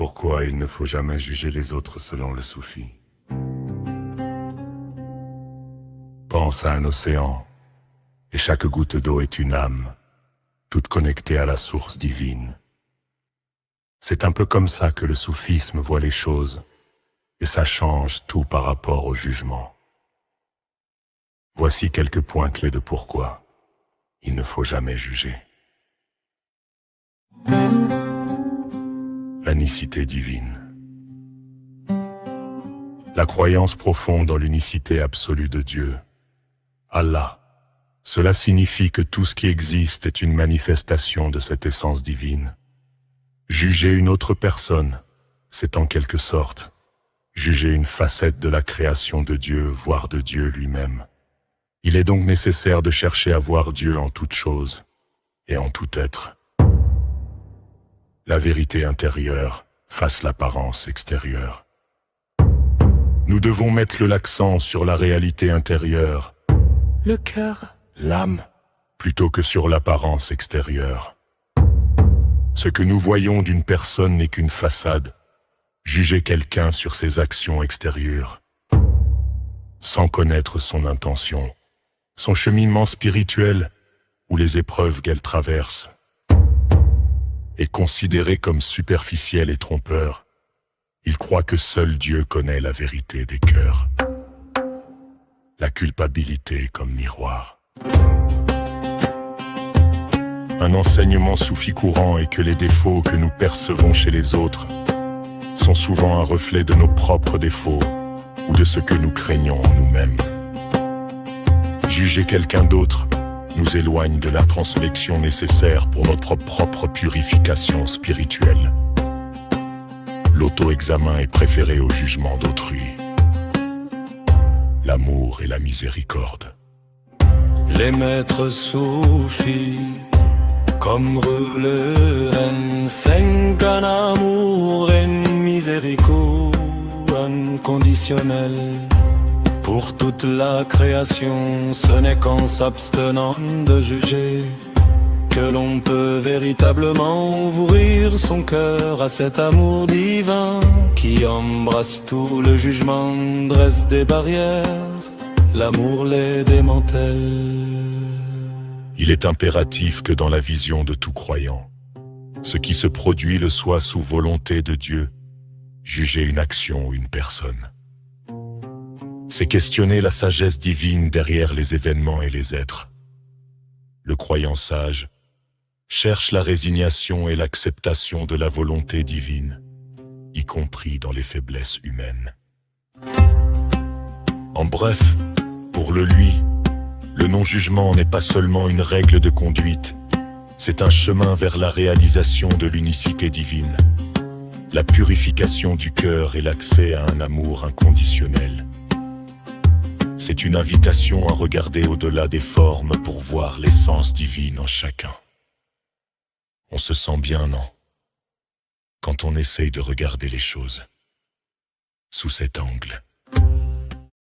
pourquoi il ne faut jamais juger les autres selon le soufi. Pense à un océan, et chaque goutte d'eau est une âme, toute connectée à la source divine. C'est un peu comme ça que le soufisme voit les choses, et ça change tout par rapport au jugement. Voici quelques points clés de pourquoi il ne faut jamais juger. L'unicité divine. La croyance profonde dans l'unicité absolue de Dieu, Allah. Cela signifie que tout ce qui existe est une manifestation de cette essence divine. Juger une autre personne, c'est en quelque sorte juger une facette de la création de Dieu, voire de Dieu lui-même. Il est donc nécessaire de chercher à voir Dieu en toute chose et en tout être. La vérité intérieure face l'apparence extérieure. Nous devons mettre l'accent sur la réalité intérieure, le cœur, l'âme, plutôt que sur l'apparence extérieure. Ce que nous voyons d'une personne n'est qu'une façade. Juger quelqu'un sur ses actions extérieures, sans connaître son intention, son cheminement spirituel ou les épreuves qu'elle traverse, est considéré comme superficiel et trompeur. Il croit que seul Dieu connaît la vérité des cœurs. La culpabilité comme miroir. Un enseignement soufi courant est que les défauts que nous percevons chez les autres sont souvent un reflet de nos propres défauts ou de ce que nous craignons en nous-mêmes. Juger quelqu'un d'autre nous éloigne de l'introspection nécessaire pour notre propre purification spirituelle. L'auto-examen est préféré au jugement d'autrui. L'amour et la miséricorde. Les maîtres soufis, comme relèvent un amour et une miséricorde inconditionnelle. Pour toute la création, ce n'est qu'en s'abstenant de juger que l'on peut véritablement ouvrir son cœur à cet amour divin qui embrasse tout. Le jugement, dresse des barrières, l'amour les démantèle. Il est impératif que dans la vision de tout croyant, ce qui se produit le soit sous volonté de Dieu. Juger une action ou une personne, c'est questionner la sagesse divine derrière les événements et les êtres. Le croyant sage cherche la résignation et l'acceptation de la volonté divine, y compris dans les faiblesses humaines. En bref, pour lui, le non-jugement n'est pas seulement une règle de conduite, c'est un chemin vers la réalisation de l'unicité divine, la purification du cœur et l'accès à un amour inconditionnel. C'est une invitation à regarder au-delà des formes pour voir l'essence divine en chacun. On se sent bien, non? Quand on essaye de regarder les choses sous cet angle.